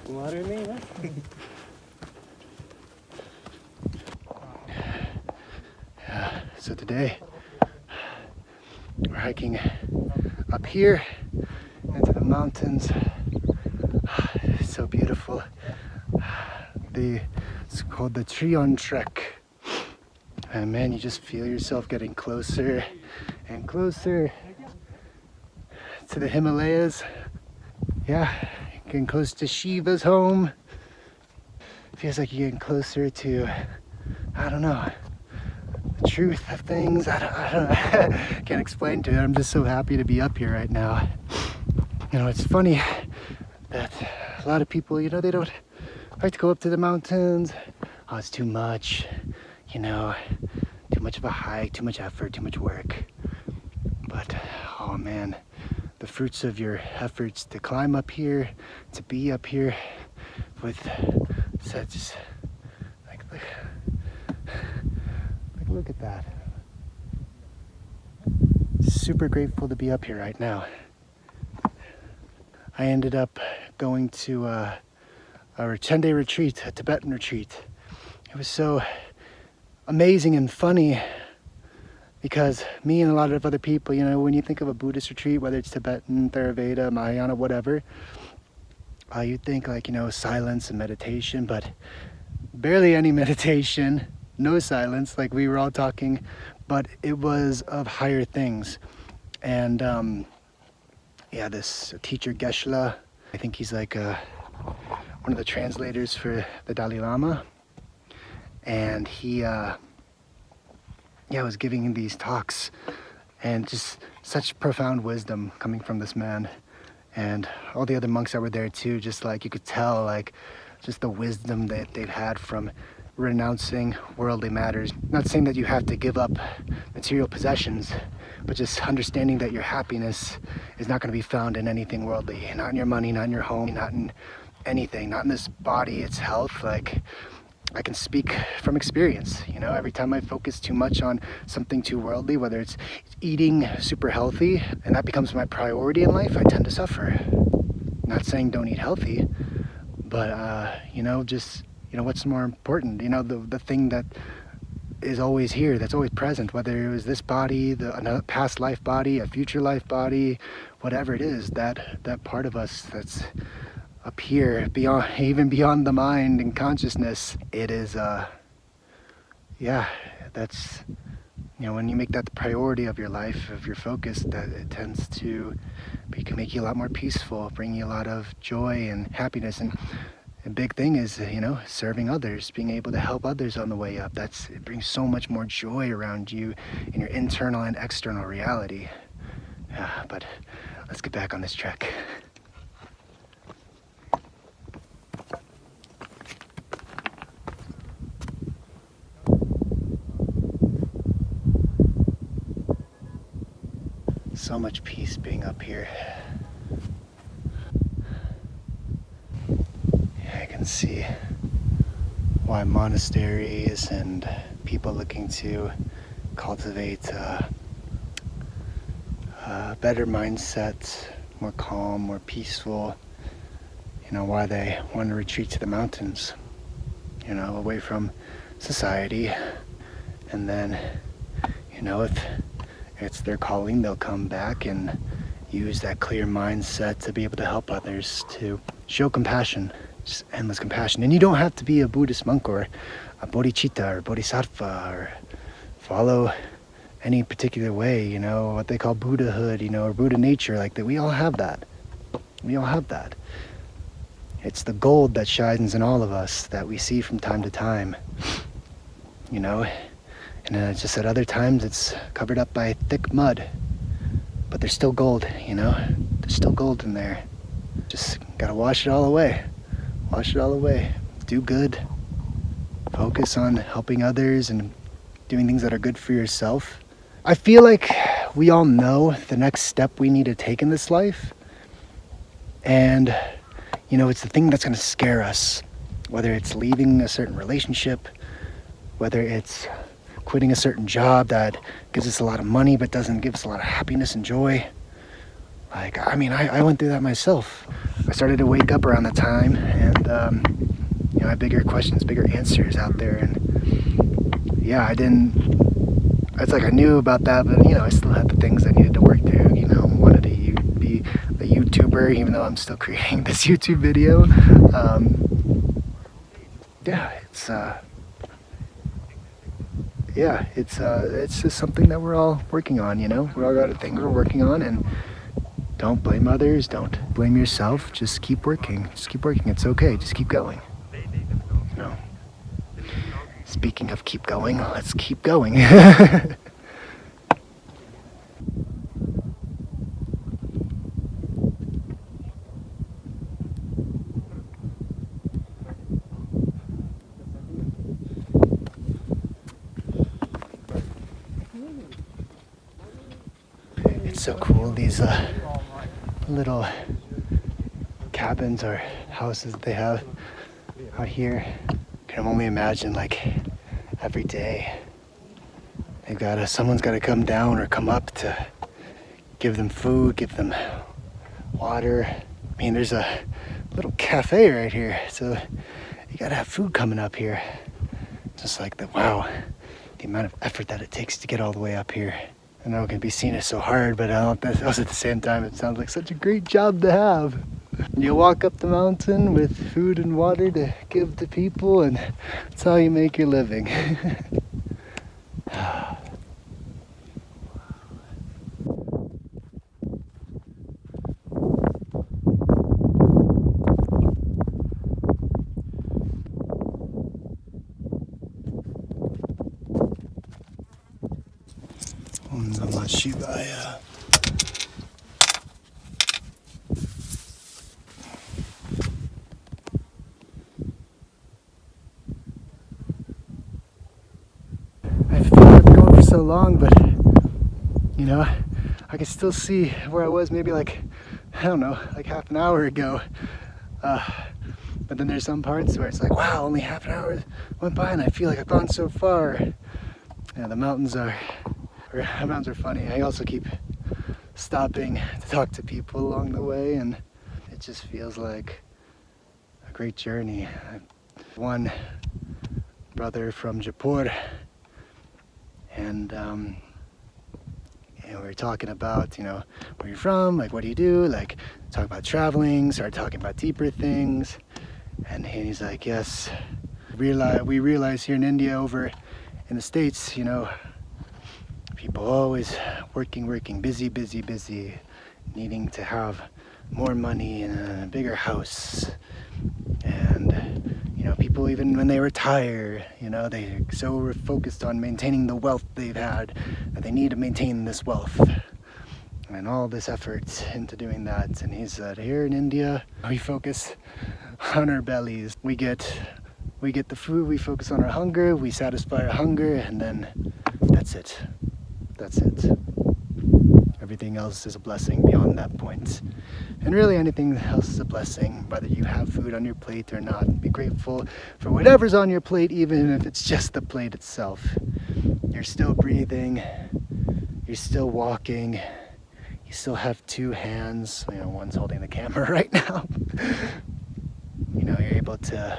Water me, huh? Yeah, so today we're hiking up here into the mountains. It's so beautiful. It's called the Trion Trek. And man, you just feel yourself getting closer and closer to the Himalayas. Yeah, getting close to Shiva's home. Feels like you're getting closer to, I don't know, the truth of things. I don't I can't explain to it. I'm just so happy to be up here right now. You know, it's funny that a lot of people, you know, they don't like to go up to the mountains. Oh, it's too much, you know, too much of a hike, too much effort, too much work. But, oh man, the fruits of your efforts to climb up here, to be up here with such, look at that. Super grateful to be up here right now. I ended up going to a 10-day retreat, a Tibetan retreat. It was so amazing and funny because me and a lot of other people, you know, when you think of a Buddhist retreat, whether it's Tibetan, Theravada, Mahayana, whatever, you think like, you know, silence and meditation, but barely any meditation, no silence, like we were all talking, but it was of higher things. And yeah, this teacher Geshe-la, I think he's like one of the translators for the Dalai Lama, and he was giving these talks, and just such profound wisdom coming from this man, and all the other monks that were there too. Just like you could tell, like just the wisdom that they've had from renouncing worldly matters. Not saying that you have to give up material possessions, but just understanding that your happiness is not going to be found in anything worldly, not in your money, not in your home, not in anything, not in this body, its health. Like, I can speak from experience, you know, every time I focus too much on something too worldly, whether it's eating super healthy, and that becomes my priority in life, I tend to suffer. Not saying don't eat healthy, but you know, just, you know, what's more important, you know, the thing that is always here, that's always present, whether it was this body, another past life body, a future life body, whatever it is, that part of us that's up here, beyond, even beyond the mind and consciousness, it is, yeah, that's, you know, when you make that the priority of your life, of your focus, that it tends to make you a lot more peaceful, bring you a lot of joy and happiness. And a big thing is, you know, serving others, being able to help others on the way up. It brings so much more joy around you in your internal and external reality. Yeah, but let's get back on this trek. So much peace being up here. Yeah, I can see why monasteries and people looking to cultivate a better mindset, more calm, more peaceful, you know, why they want to retreat to the mountains, you know, away from society. And then, you know, if it's their calling, they'll come back and use that clear mindset to be able to help others, to show compassion, just endless compassion. And you don't have to be a Buddhist monk or a bodhicitta or bodhisattva or follow any particular way, you know, what they call Buddhahood, you know, or Buddha nature, like that. We all have that. We all have that. It's the gold that shines in all of us that we see from time to time, you know. And it's just at other times it's covered up by thick mud, but there's still gold, you know. There's still gold in there. Just gotta wash it all away. Wash it all away. Do good. Focus on helping others and doing things that are good for yourself. I feel like we all know the next step we need to take in this life. And, you know, it's the thing that's gonna scare us. Whether it's leaving a certain relationship, whether it's quitting a certain job that gives us a lot of money but doesn't give us a lot of happiness and joy, Like, I mean, I went through that myself. I started to wake up around the time, and you know, I had bigger questions, bigger answers out there, and yeah, I didn't. It's like I knew about that, but you know, I still had the things I needed to work through. You know, wanted to be a YouTuber, even though I'm still creating this YouTube video. Yeah, it's just something that we're all working on. You know, we all got things we're working on, and don't blame others. Don't blame yourself. Just keep working. Just keep working. It's okay. Just keep going. You know. Speaking of keep going, let's keep going. It's so cool, these little cabins or houses that they have out here. I can only imagine, like, every day they've got someone's got to come down or come up to give them food, give them water. I mean, there's a little cafe right here, so you gotta have food coming up here. Just like wow, the amount of effort that it takes to get all the way up here. I know it can be seen as so hard, but also at the same time, it sounds like such a great job to have. You walk up the mountain with food and water to give to people, and that's how you make your living. Om Namah Shivaya. I feel like I've been going for so long, but you know, I can still see where I was maybe like, I don't know, like half an hour ago. But then there's some parts where it's like, wow, only half an hour went by and I feel like I've gone so far. Yeah, the mountains are funny. I also keep stopping to talk to people along the way, and it just feels like a great journey. One brother from Jaipur, and we were talking about, you know, where you're from, like what do you do, like talk about traveling, start talking about deeper things, and he's like, yes, we realize here in India, over in the States, you know, people always working, busy, needing to have more money and a bigger house. And, you know, people, even when they retire, you know, they're so focused on maintaining the wealth they've had that they need to maintain this wealth. And all this effort into doing that. And he said, here in India, we focus on our bellies. We get the food, we focus on our hunger, we satisfy our hunger, and then that's it. That's it. Everything else is a blessing beyond that point. And really anything else is a blessing, whether you have food on your plate or not. Be grateful for whatever's on your plate, even if it's just the plate itself. You're still breathing, you're still walking, you still have two hands, you know, one's holding the camera right now. You know, you're able to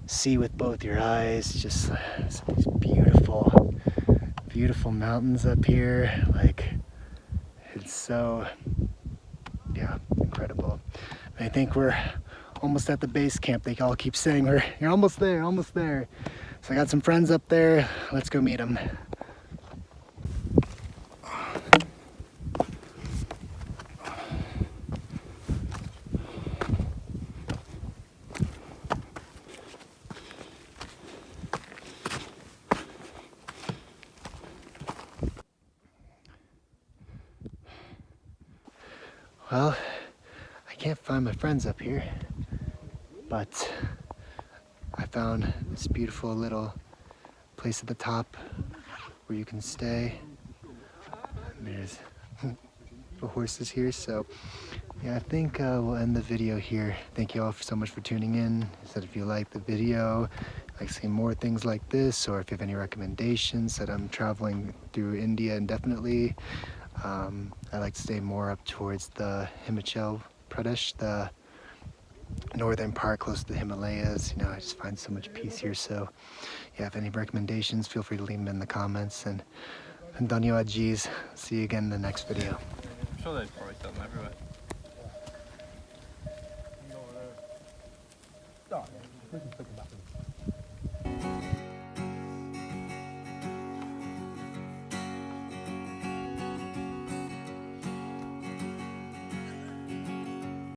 see with both your eyes, just these beautiful mountains up here. Like, it's so, yeah, incredible. And I think we're almost at the base camp. They all keep saying you're almost there, almost there. So I got some friends up there. Let's go meet them. Well, I can't find my friends up here, but I found this beautiful little place at the top where you can stay. And there's the horses here, so yeah, I think we'll end the video here. Thank you all so much for tuning in. Said if you like the video, like seeing more things like this, or if you have any recommendations that I'm traveling through India indefinitely, I like to stay more up towards the Himachal Pradesh, the northern part close to the Himalayas. You know, I just find so much peace here. So, yeah, if any recommendations, feel free to leave them in the comments. And Donio Ajis. See you again in the next video. I'm sure they'd probably sell them everywhere. Start.